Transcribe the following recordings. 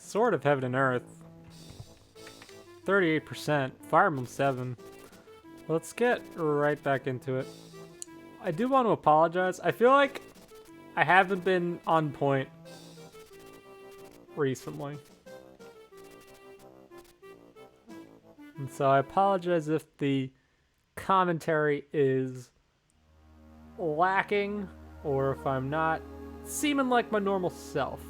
Sword of Heaven and Earth. 38%. Fire Emblem 7. Let's get right back into it. I do want to apologize. I feel like I haven't been on point recently. And so I apologize if the commentary is lacking or if I'm not seeming like my normal self.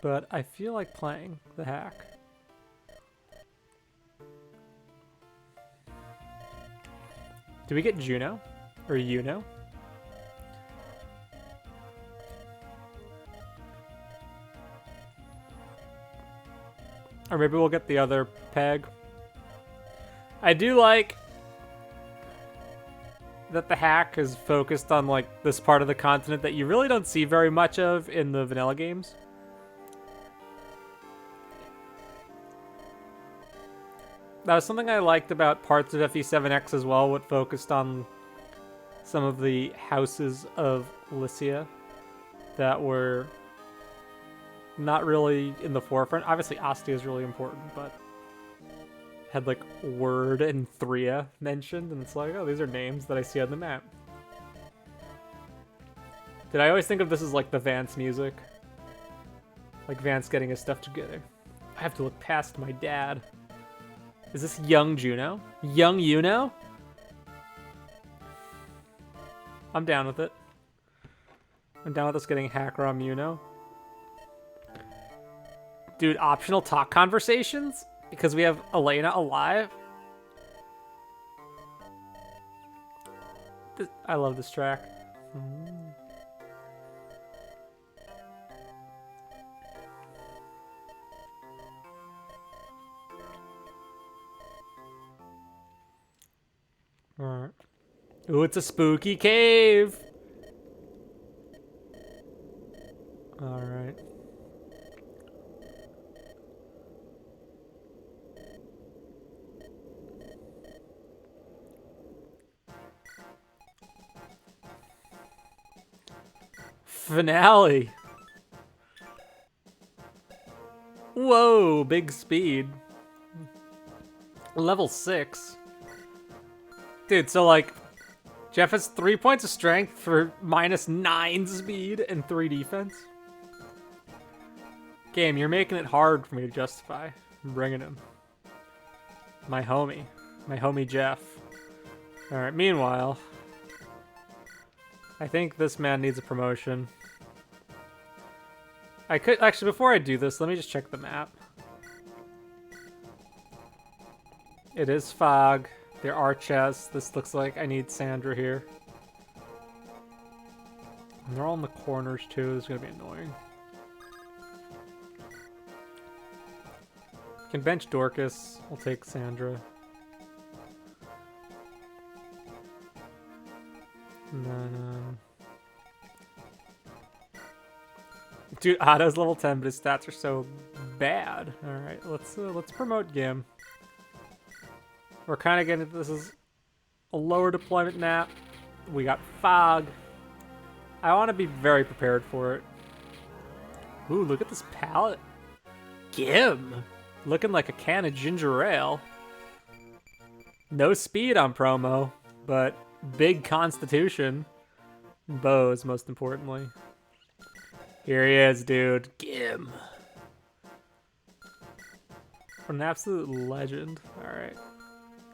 But I feel like playing the hack. Do we get Juno? Or Yuno? Or maybe we'll get the other peg. I do like that the hack is focused on like this part of the continent that you really don't see very much of in the vanilla games. That was something I liked about parts of FE7X as well, what focused on some of the houses of Lycia that were not really in the forefront. Obviously, Ostia is really important, but had like Word and Thria mentioned, and it's like, oh, these are names that I see on the map. Did I always think of this as like the Vance music? Like Vance getting his stuff together. I have to look past my dad. Is this young Juno? Young Yuno? I'm down with it. I'm down with us getting Hackrom Yuno. Dude, optional talk conversations? Because we have Elena alive? I love this track. Alright. Ooh, it's a spooky cave! Alright. Finale! Whoa, big speed. Level 6. Dude, so like, Jeff has 3 points of strength for -9 speed and 3 defense. Game, you're making it hard for me to justify. I'm bringing him. My homie Jeff. Alright, meanwhile, I think this man needs a promotion. I could, actually, before I do this, let me just check the map. It is fog. There are chests. This looks like I need Sandra here. And they're all in the corners too. This is gonna be annoying. Can bench Dorcas. I'll take Sandra. And then, dude, Otto's level 10, but his stats are so bad. All right, let's promote Gim. We're kind of getting, this is a lower deployment map. We got fog. I want to be very prepared for it. Ooh, look at this palette. Gim. Looking like a can of ginger ale. No speed on promo, but big constitution. Bows, most importantly. Here he is, dude. Gim. An absolute legend. Alright.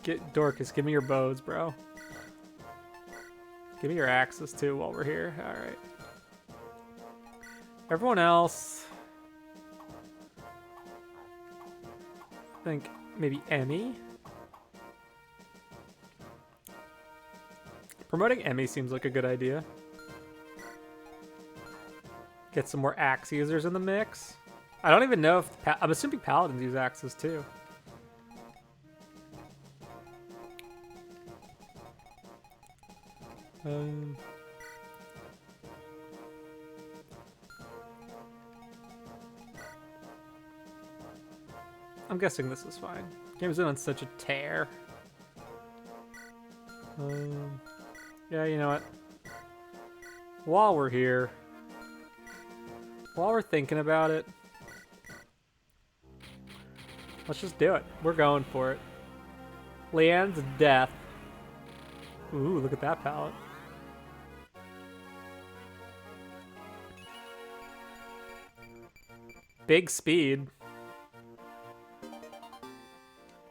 Get Dorcas, give me your bows, bro. Give me your axes too while we're here. Alright. Everyone else, I think maybe Emmy. Promoting Emmy seems like a good idea. Get some more axe users in the mix. I don't even know if I'm assuming paladins use axes too. I'm guessing this is fine. Game's in on such a tear. Yeah, you know what? while we're here, while we're thinking about it, let's just do it. We're going for it. Leanne's death. Ooh, look at that palette. Big speed.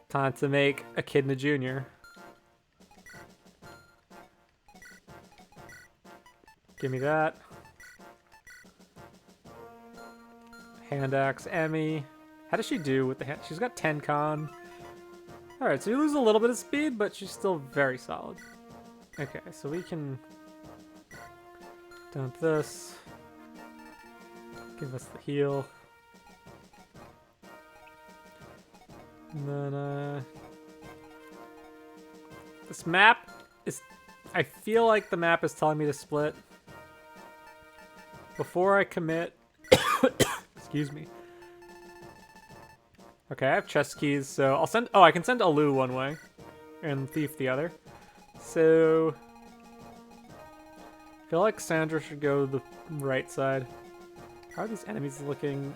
Time to make Echidna Jr. Give me that. Hand axe Emmy. How does she do with the hand? She's got 10 con. Alright, so you lose a little bit of speed, but she's still very solid. Okay, so we can dump this. Give us the heal. And then, this map is... I feel like the map is telling me to split. Before I commit... Excuse me. Okay, I have chest keys, so I'll send... Oh, I can send Alu one way. And Thief the other. So... I feel like Sandra should go the right side. How are these enemies looking?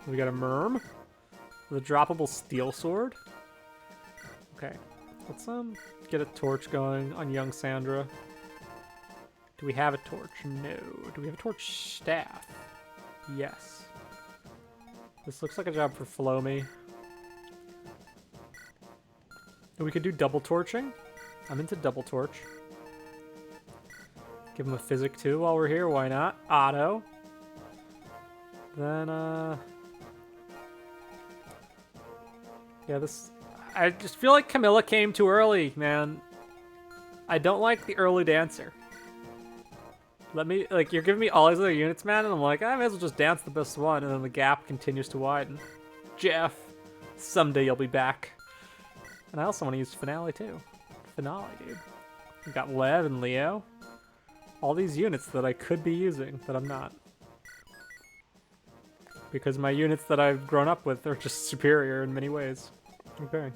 We got a Merm with a droppable steel sword. Okay, let's get a torch going on young Sandra. Do we have a torch? No. Do we have a torch staff? Yes. This looks like a job for Flomi. We could do double torching. I'm into double torch. Give him a physic too while we're here. Why not? Auto. Then, yeah, this... I just feel like Camilla came too early, man. I don't like the early dancer. Let me... Like, you're giving me all these other units, man, and I'm like, I may as well just dance the best one, and then the gap continues to widen. Jeff, someday you'll be back. And I also want to use Finale, too. Finale, dude. We got Lev and Leo. All these units that I could be using, that I'm not. Because my units that I've grown up with are just superior in many ways. Okay.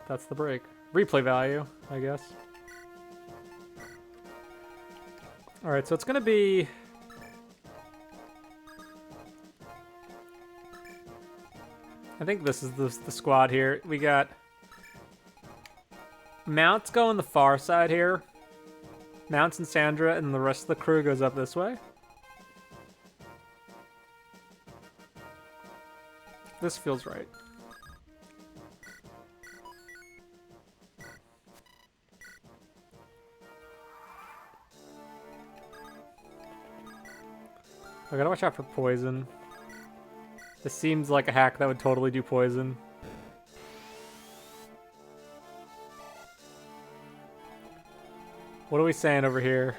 That's the break. Replay value, I guess. Alright, so it's gonna be... I think this is the squad here. We got... Mounts go on the far side here. Mounts and Sandra, and the rest of the crew goes up this way. This feels right. I gotta watch out for poison. This seems like a hack that would totally do poison. What are we saying over here?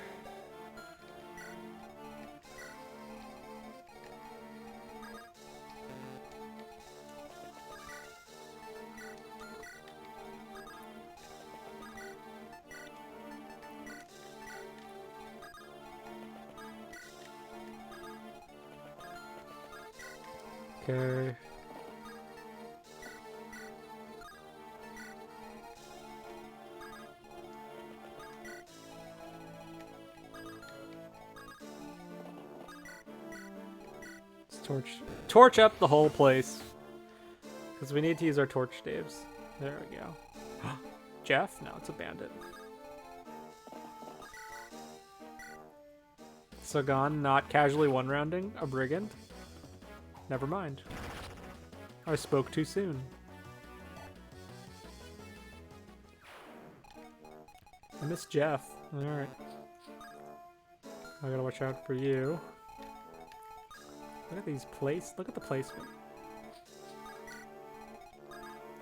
Okay. Let's torch up the whole place. Because we need to use our torch staves. There we go. Jeff? No, it's a bandit. Sagan not casually one-rounding a brigand? Never mind. I spoke too soon. I miss Jeff. Alright. I gotta watch out for you. Look at these look at the placement.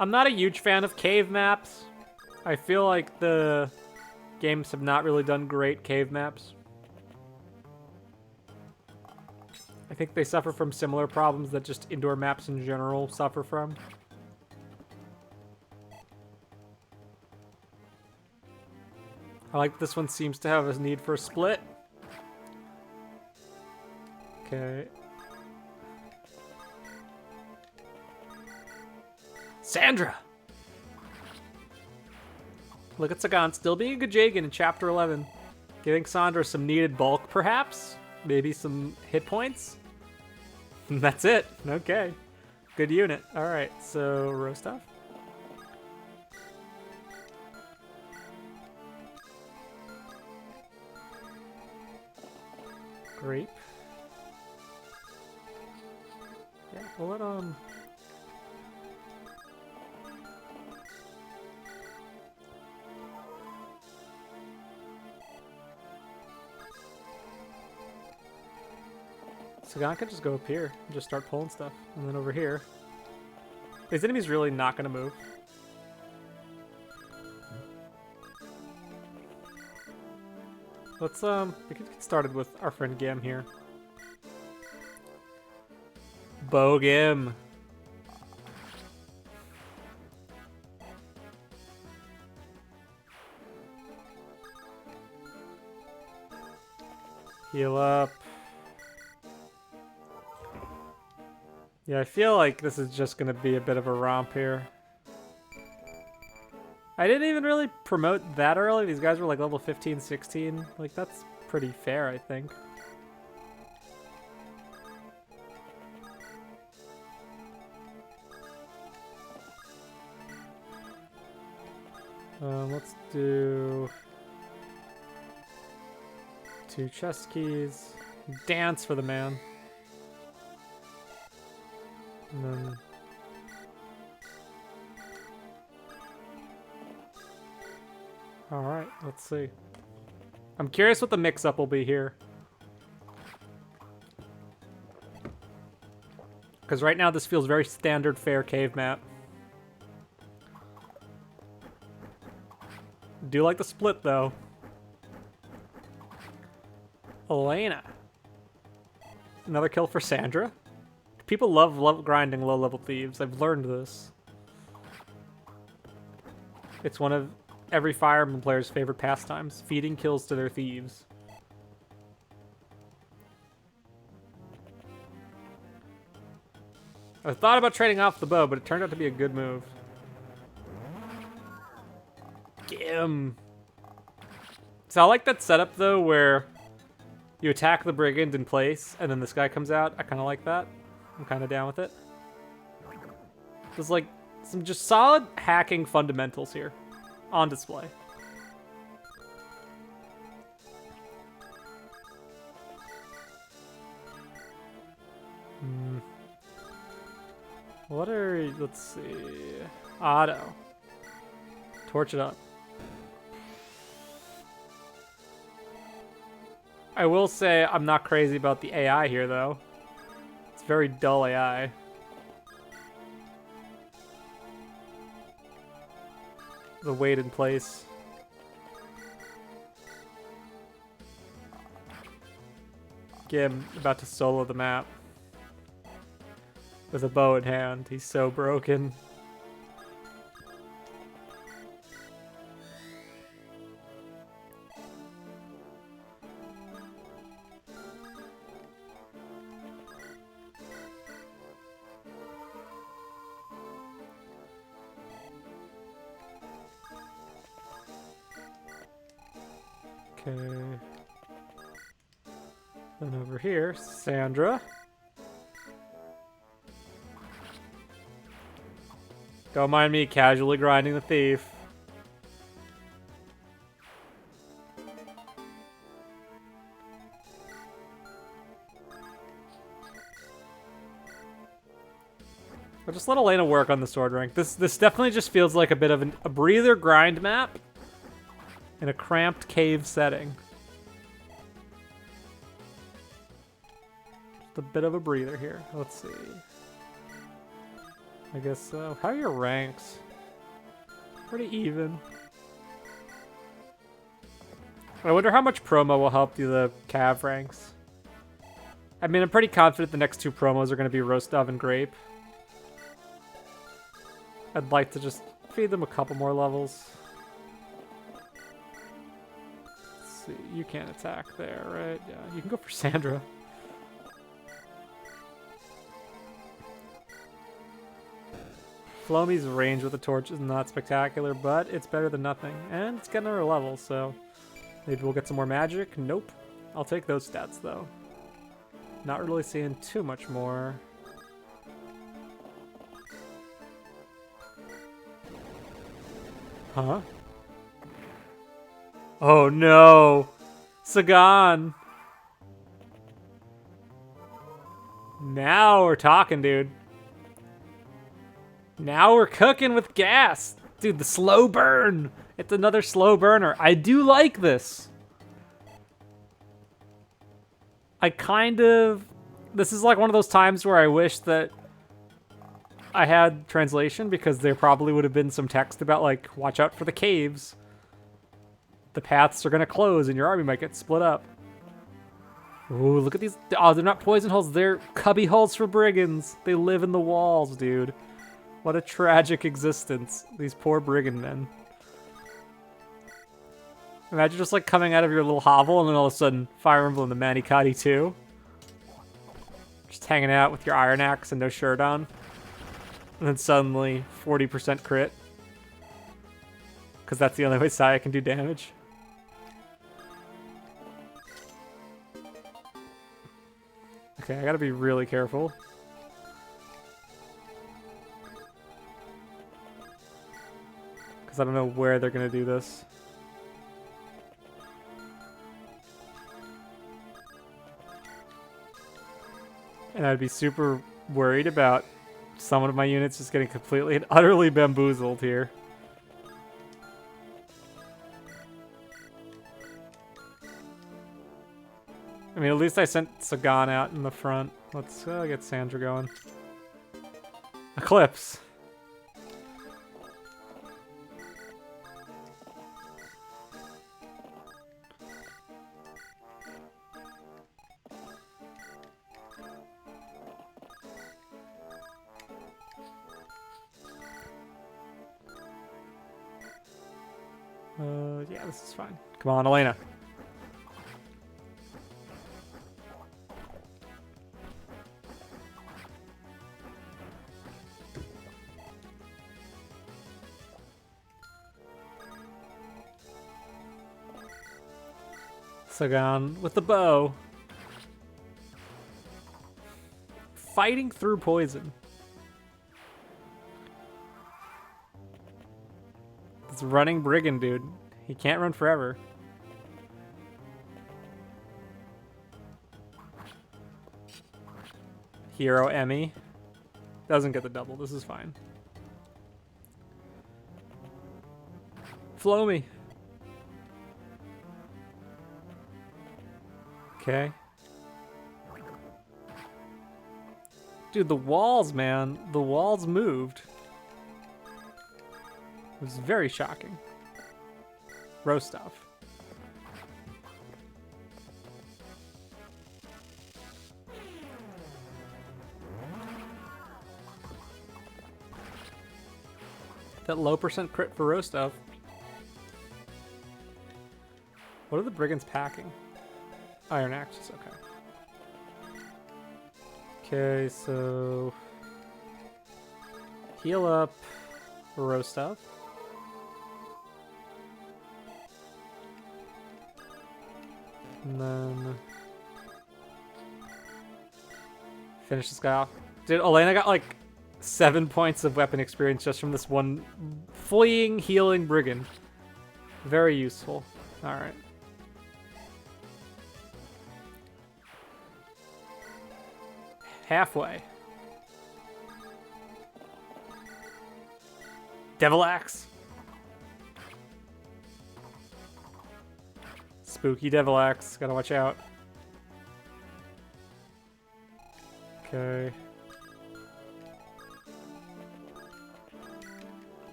I'm not a huge fan of cave maps. I feel like the games have not really done great cave maps. I think they suffer from similar problems that just indoor maps in general suffer from. I like this one seems to have a need for a split. Okay. Sandra! Look at Sagan still being a Gajagan in Chapter 11. Giving Sandra some needed bulk, perhaps? Maybe some hit points? That's it. Okay. Good unit. Alright, so Rostov? Grape. Yeah, we'll let Sagan can just go up here and just start pulling stuff. And then over here. These enemies really not gonna move. Let's we can get started with our friend Gim here. Bogim. Heal up. Yeah, I feel like this is just gonna be a bit of a romp here. I didn't even really promote that early. These guys were like level 15, 16. Like, that's pretty fair, I think. Let's do 2 chest keys. Dance for the man. And then alright, let's see. I'm curious what the mix-up will be here. Because right now this feels very standard fair cave map. Do like the split though. Elena. Another kill for Sandra. People love grinding low-level thieves. I've learned this. It's one of every Fire Emblem player's favorite pastimes. Feeding kills to their thieves. I thought about trading off the bow, but it turned out to be a good move. Gim. So I like that setup, though, where you attack the brigand in place, and then this guy comes out. I kind of like that. I'm kind of down with it. There's like some just solid hacking fundamentals here on display. What are, let's see, auto. Torch it up. I will say I'm not crazy about the AI here, though. It's very dull AI. The wait in place. Gim about to solo the map. With a bow in hand. He's so broken. Okay. Then over here, Sandra. Don't mind me casually grinding the thief. I'll just let Elena work on the sword rank. This definitely just feels like a bit of a breather grind map in a cramped cave setting. Just a bit of a breather here. Let's see. I guess so. How are your ranks? Pretty even. I wonder how much promo will help you the Cav ranks. I mean, I'm pretty confident the next 2 promos are going to be Rostov and Grape. I'd like to just feed them a couple more levels. Let's see, you can't attack there, right? Yeah, you can go for Sandra. Flomi's range with the torch is not spectacular, but it's better than nothing. And it's getting another level, so maybe we'll get some more magic. Nope. I'll take those stats, though. Not really seeing too much more. Huh? Oh no! Sagan! Now we're talking, dude. Now we're cooking with gas. Dude, the slow burn. It's another slow burner. I do like this. This is like one of those times where I wish that I had translation, because there probably would have been some text about, like, watch out for the caves. The paths are gonna close and your army might get split up. Ooh, look at these. Oh, they're not poison holes. They're cubby holes for brigands. They live in the walls, dude. What a tragic existence. These poor brigand men. Imagine just like coming out of your little hovel and then all of a sudden Fire Emblem the Manikati 2. Just hanging out with your iron axe and no shirt on. And then suddenly 40% crit. Because that's the only way Sacae can do damage. Okay, I gotta be really careful. Because I don't know where they're gonna do this. And I'd be super worried about some of my units just getting completely and utterly bamboozled here. I mean, at least I sent Sagan out in the front. Let's get Sandra going. Eclipse. Yeah, this is fine. Come on, Elena. Sagan with the bow. Fighting through poison. This running brigand dude. He can't run forever. Hero Emmy. Doesn't get the double. This is fine. Flow me. Okay. Dude, the walls, man. The walls moved. It was very shocking. Rostov. That low percent crit for Rostov. What are the brigands packing? Iron axes, okay. Okay, so heal up Rostov. And then finish this guy off. Dude, Elena got like 7 points of weapon experience just from this one fleeing, healing brigand. Very useful. Alright. Halfway. Devil Axe. Spooky Devil Axe. Gotta watch out. Okay.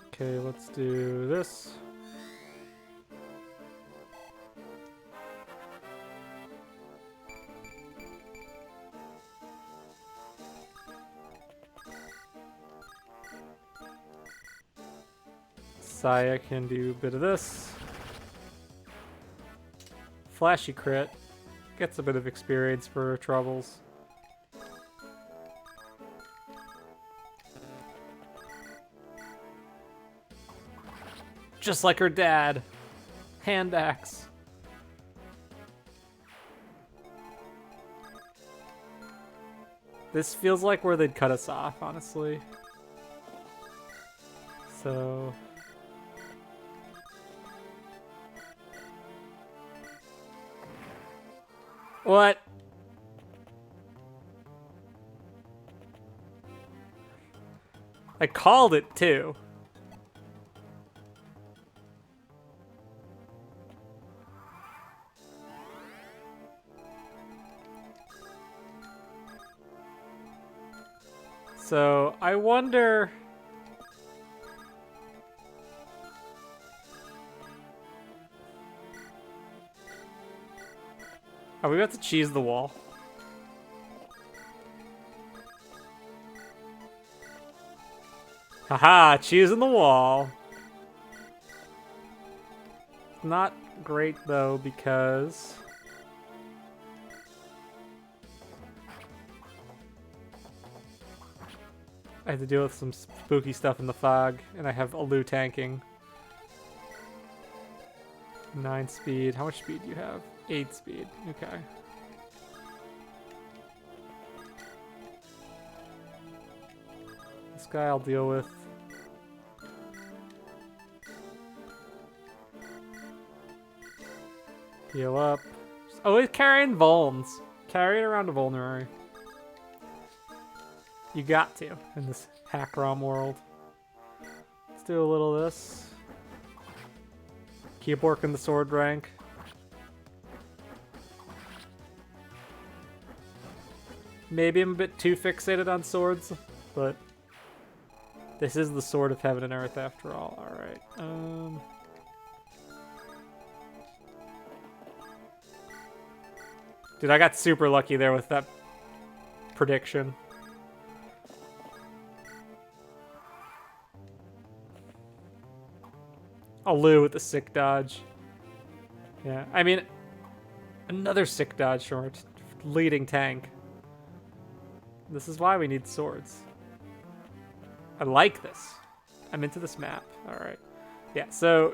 Okay, let's do this. Sacae can do a bit of this. Flashy crit. Gets a bit of experience for her troubles. Just like her dad. Hand axe. This feels like where they'd cut us off, honestly. So... What? I called it too. So, I wonder... Are we about to cheese the wall? Haha, cheesing the wall. Not great though, because... I have to deal with some spooky stuff in the fog, and I have Elibe tanking. 9 speed. How much speed do you have? 8 speed. Okay. This guy I'll deal with. Heal up. Oh, he's carrying Vulns. Carry it around a vulnerary. You got to in this hack ROM world. Let's do a little of this. Keep working the sword rank. Maybe I'm a bit too fixated on swords, but this is the sword of heaven and earth after all. Alright. Dude, I got super lucky there with that prediction. Elibe with the sick dodge. Yeah, I mean, another sick dodge from our leading tank. This is why we need swords. I like this. I'm into this map. Alright. Yeah, so...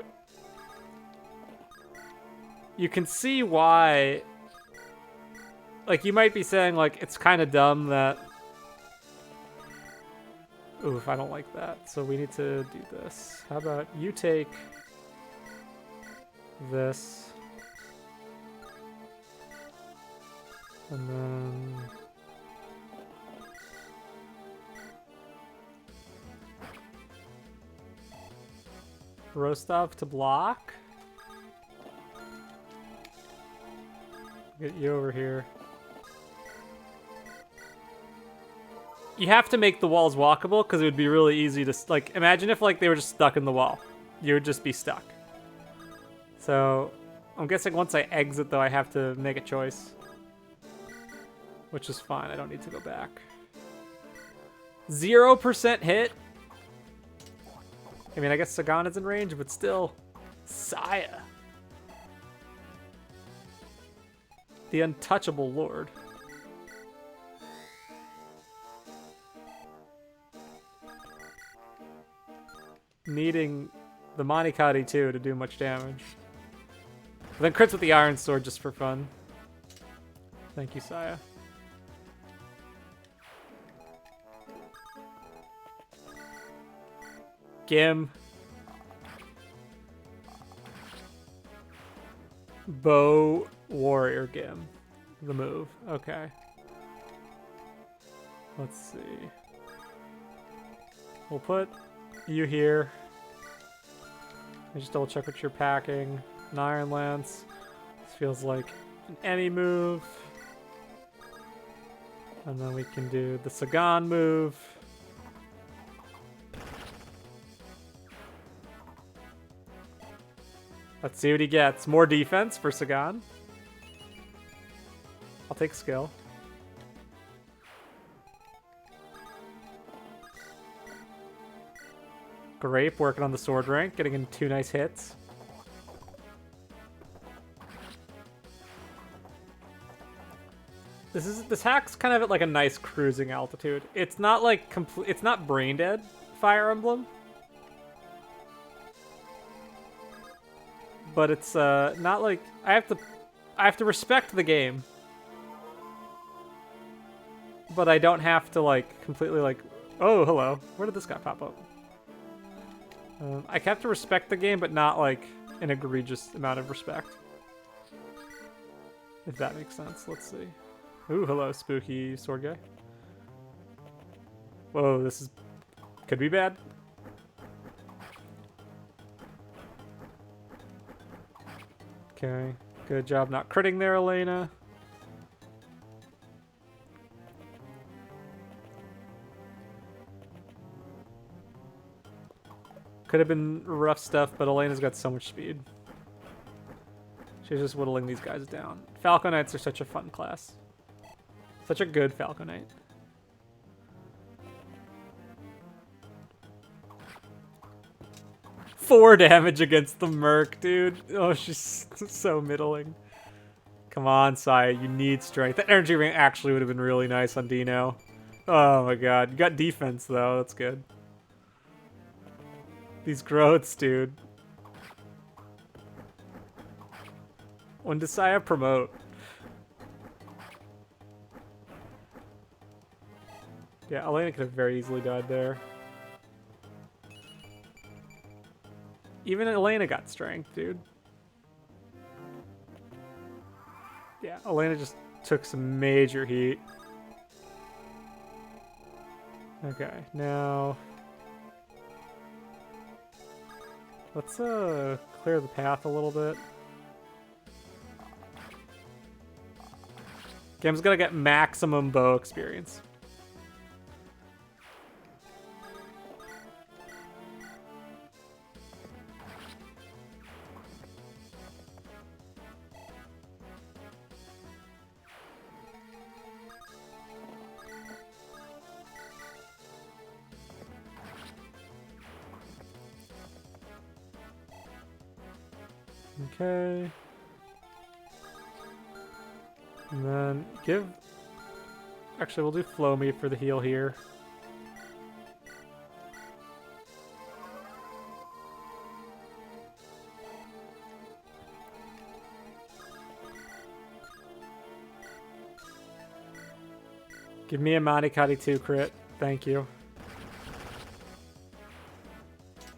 You can see why... Like, you might be saying, like, it's kind of dumb that... Oof, I don't like that. So we need to do this. How about you take... this. And then... Rostov to block. Get you over here. You have to make the walls walkable because it would be really easy to, like, imagine if, like, they were just stuck in the wall. You would just be stuck. So, I'm guessing once I exit, though, I have to make a choice. Which is fine. I don't need to go back. 0% hit? I mean, I guess Sagan is in range, but still. SoHaE. The untouchable lord. Needing the Monikati too to do much damage. But then crits with the Iron Sword just for fun. Thank you, SoHaE. Gim. Bow Warrior Gim. The move. Okay. Let's see. We'll put you here. I just double check what you're packing. An Iron Lance. This feels like an Emmy move. And then we can do the Sagan move. Let's see what he gets. More defense for Sagan. I'll take skill. Grape working on the sword rank, getting in 2 nice hits. This hack's kind of at like a nice cruising altitude. It's not like it's not brain dead Fire Emblem. but it's not like I have to respect the game, but I don't have to like completely like, oh hello, where did this guy pop up? I have to respect the game, but not like an egregious amount of respect, if that makes sense. Let's see. Ooh, hello, spooky sword guy. Whoa, this is could be bad. Okay, good job not critting there, Elena. Could have been rough stuff, but Elena's got so much speed. She's just whittling these guys down. Falcon Knights are such a fun class. Such a good Falcon Knight. Four damage against the Merc, dude. Oh, she's so middling. Come on, Sacae, you need strength. That energy ring actually would have been really nice on Dino. Oh my god, you got defense though, that's good. These growths, dude. When does Sacae promote? Yeah, Elena could have very easily died there. Even Elena got strength, dude. Yeah, Elena just took some major heat. Okay, now let's clear the path a little bit. Game's gonna get maximum bow experience. Okay. And then give... Actually, we'll do Flow Me for the heal here. Give me a Manikati 2 crit. Thank you.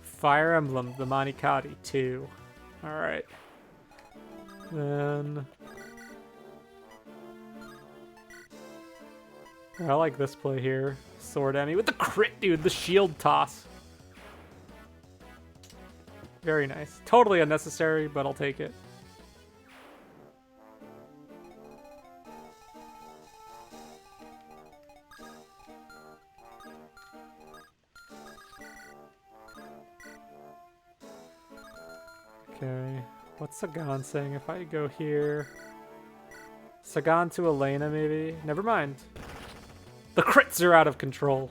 Fire Emblem, the Manikati 2. Alright. Then... I like this play here. Sword Emmy with the crit, dude. The shield toss. Very nice. Totally unnecessary, but I'll take it. Okay. What's Sagan saying if I go here? Sagan to Elena, maybe? Never mind. The crits are out of control.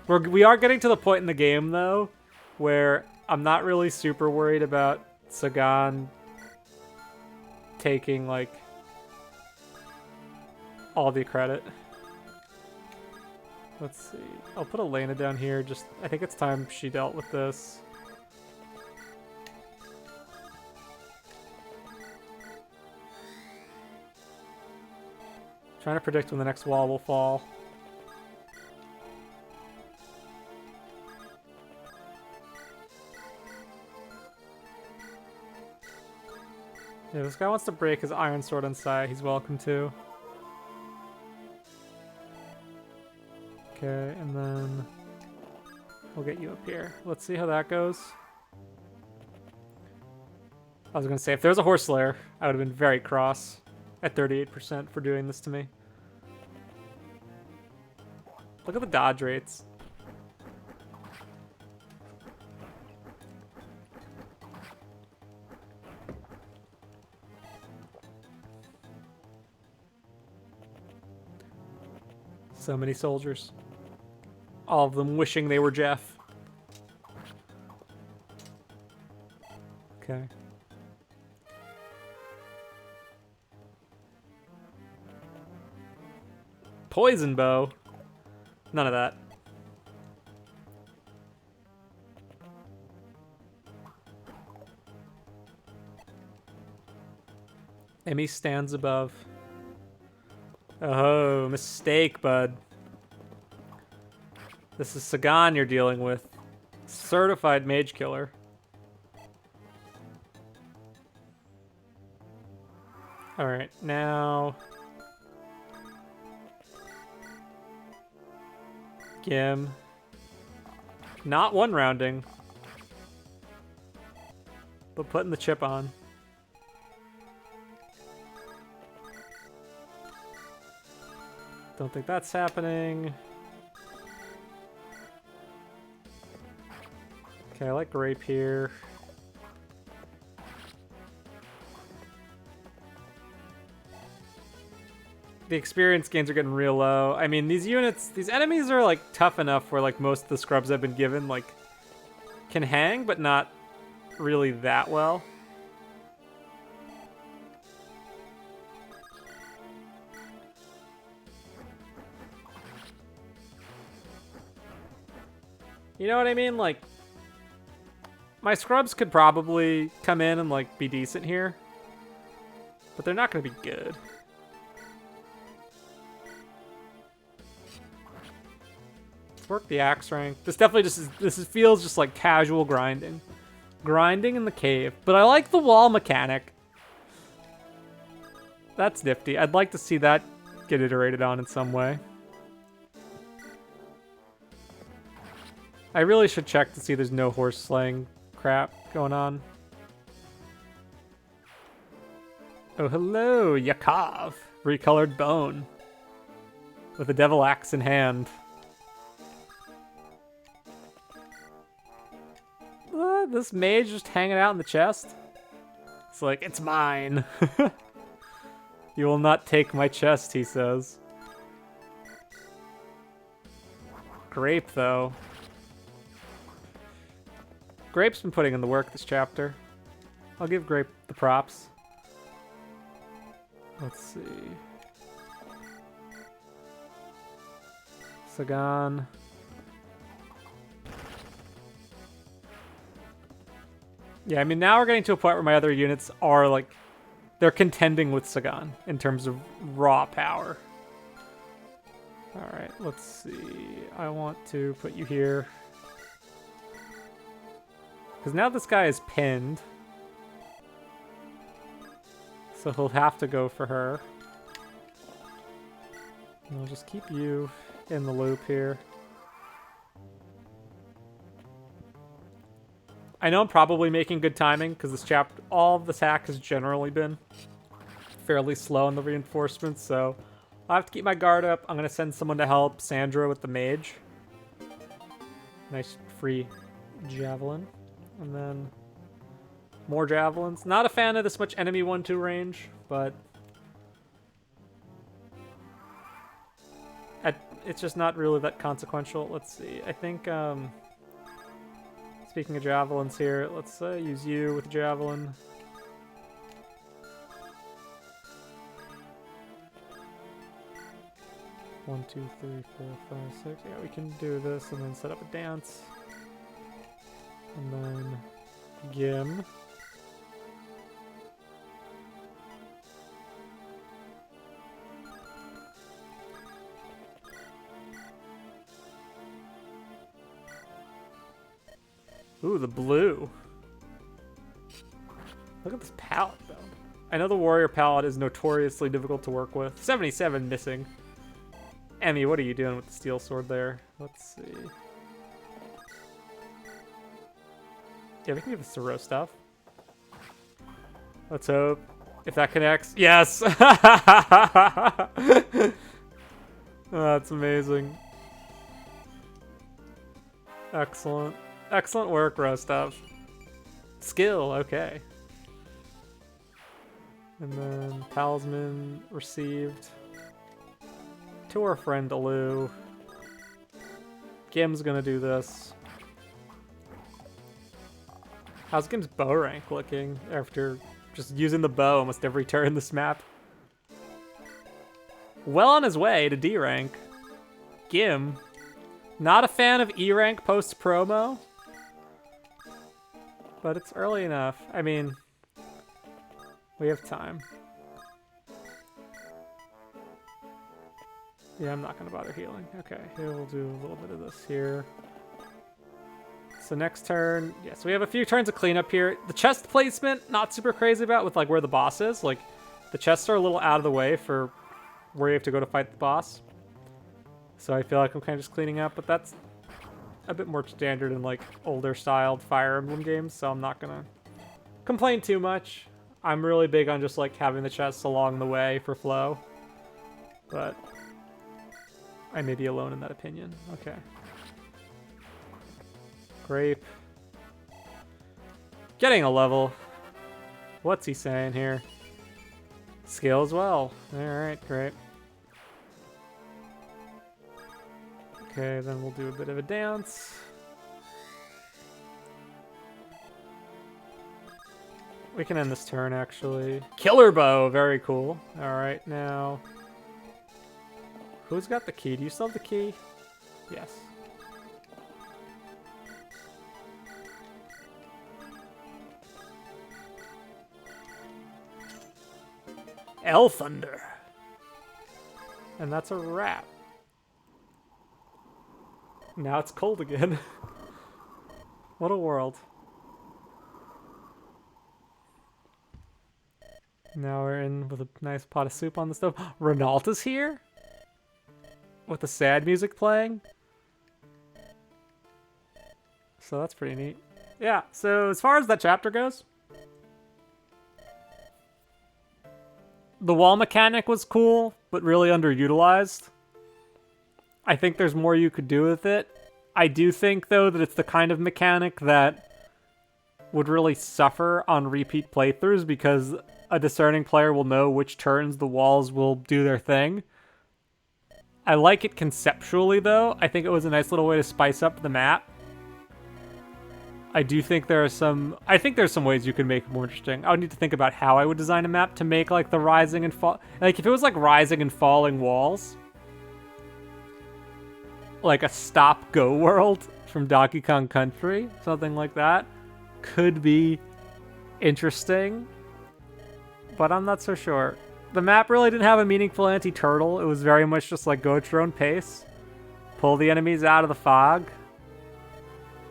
We are getting to the point in the game, though, where I'm not really super worried about Sagan taking, like, all the credit. Let's see. I'll put Elena down here. Just, I think it's time she dealt with this. Trying to predict when the next wall will fall. Yeah, this guy wants to break his Iron Sword on Sacae. He's welcome to. Okay, and then we'll get you up here. Let's see how that goes. I was gonna say, if there was a Horse Slayer, I would have been very cross at 38% for doing this to me. Look at the dodge rates. So many soldiers. All of them wishing they were Jeff. Okay. Poison bow. None of that. Emmy stands above. Oh, mistake, bud. This is Sagan you're dealing with. Certified mage killer. Alright, now... Gim. Not one rounding. But putting the chip on. Don't think that's happening. Okay, I like grape here. The experience gains are getting real low. I mean, these units, these enemies are like tough enough where like most of the scrubs I've been given like can hang, but not really that well. You know what I mean? Like, my scrubs could probably come in and like be decent here, but they're not going to be good. Let's work the axe rank. This definitely just feels just like casual grinding. Grinding in the cave. But I like the wall mechanic. That's nifty. I'd like to see that get iterated on in some way. I really should check to see there's no horse slaying crap going on. Oh, hello, Yakov. Recolored bone. With a devil axe in hand. This mage just hanging out in the chest. It's like, it's mine. You will not take my chest, he says. Grape, though. Grape's been putting in the work this chapter. I'll give Grape the props. Let's see. Sagan. Yeah, I mean, now we're getting to a point where my other units are, like, they're contending with Sagan in terms of raw power. Alright, let's see. I want to put you here. Because now this guy is pinned. So he'll have to go for her. And I'll just keep you in the loop here. I know I'm probably making good timing because this chapter, all of this hack has generally been fairly slow in the reinforcements, so I'll have to keep my guard up. I'm going to send someone to help Sandra with the mage. Nice free javelin. And then more javelins. Not a fan of this much enemy 1-2 range, but it's just not really that consequential. Let's see. I think, speaking of javelins here, let's use you with the javelin. One, two, three, 4, 5, 6. Yeah, we can do this and then set up a dance. And then Gim. Ooh, the blue. Look at this palette, though. I know the warrior palette is notoriously difficult to work with. 77 missing. Emmy, what are you doing with the steel sword there? Let's see. Yeah, we can give us Soro stuff. Let's hope. If that connects. Yes! Oh, that's amazing. Excellent. Excellent work, Rostov. Skill, okay. And then Talisman received. To our friend Elibe. Gim's gonna do this. How's Gim's bow rank looking after just using the bow almost every turn this map? Well on his way to D rank. Gim. Not a fan of E rank post promo. But it's early enough. I mean, we have time. Yeah, I'm not going to bother healing. Okay, he'll do a little bit of this here. So next turn, yeah, so we have a few turns of cleanup here. The chest placement, not super crazy about with like where the boss is. Like, the chests are a little out of the way for where you have to go to fight the boss. So I feel like I'm kind of just cleaning up, but that's a bit more standard in like older styled Fire Emblem games, so I'm not gonna complain too much. I'm really big on just like having the chests along the way for flow, but I may be alone in that opinion. Okay. Grape. Getting a level. What's he saying here? Skill as well. Alright, great. Okay, then we'll do a bit of a dance. We can end this turn, actually. Killer Bow! Very cool. Alright, now... Who's got the key? Do you still have the key? Yes. El Thunder. And that's a wrap. Now it's cold again. What a world. Now we're in with a nice pot of soup on the stove. Renalta's here? With the sad music playing? So that's pretty neat. Yeah, so as far as that chapter goes, the wall mechanic was cool, but really underutilized. I think there's more you could do with it. I do think, though, that it's the kind of mechanic that would really suffer on repeat playthroughs because a discerning player will know which turns the walls will do their thing. I like it conceptually, though. I think it was a nice little way to spice up the map. I do think there are some... I think there's some ways you can make it more interesting. I would need to think about how I would design a map to make, like, the rising and fall... Like, if it was, like, rising and falling walls... Like a stop-go world from Donkey Kong Country, something like that, could be interesting, but I'm not so sure. The map really didn't have a meaningful anti-turtle. It was very much just like go at your own pace, pull the enemies out of the fog.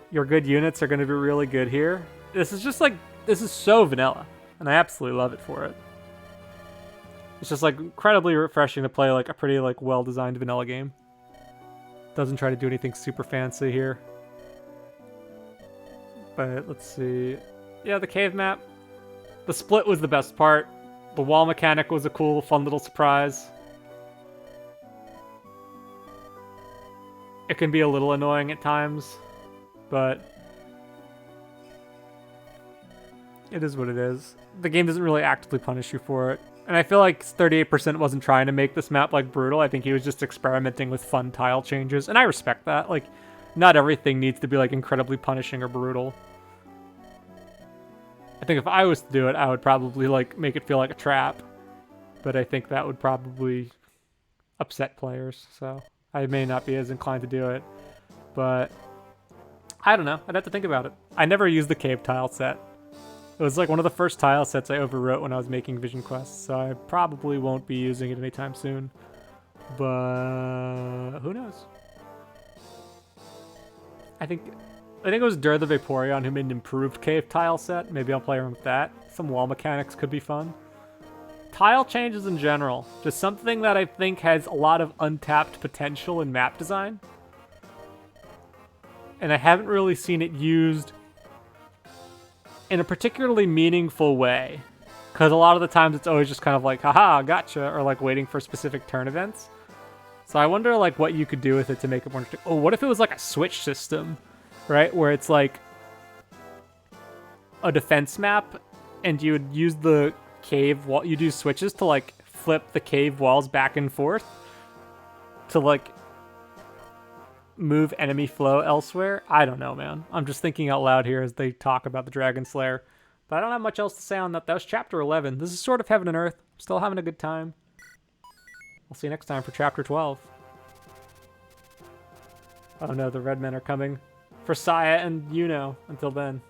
Your good units are going to be really good here. This is just like, this is so vanilla, and I absolutely love it for it. It's just like incredibly refreshing to play like a pretty like well-designed vanilla game. Doesn't try to do anything super fancy here. But let's see. Yeah, the cave map. The split was the best part. The wall mechanic was a cool, fun little surprise. It can be a little annoying at times, but it is what it is. The game doesn't really actively punish you for it. And I feel like 38% wasn't trying to make this map, like, brutal. I think he was just experimenting with fun tile changes. And I respect that. Like, not everything needs to be, like, incredibly punishing or brutal. I think if I was to do it, I would probably, like, make it feel like a trap. But I think that would probably upset players. So I may not be as inclined to do it. But I don't know. I'd have to think about it. I never used the cave tile set. It was like one of the first tile sets I overwrote when I was making Vision Quests, so I probably won't be using it anytime soon. But who knows? I think it was Dur the Vaporeon who made an improved cave tile set. Maybe I'll play around with that. Some wall mechanics could be fun. Tile changes in general, just something that I think has a lot of untapped potential in map design. And I haven't really seen it used in a particularly meaningful way, because a lot of the times it's always just kind of like, haha, gotcha, or like waiting for specific turn events. So I wonder like what you could do with it to make it more interesting. Oh, what if it was like a switch system, right? Where it's like a defense map and you would use the cave wall, you do switches to like flip the cave walls back and forth to like move enemy flow elsewhere. I don't know, man. I'm just thinking out loud here as they talk about the Dragon Slayer. But I don't have much else to say on that. That was Chapter 11. This is sort of Heaven and Earth. Still having a good time. I'll see you next time for Chapter 12. Oh no, the red men are coming for Sacae and Until then.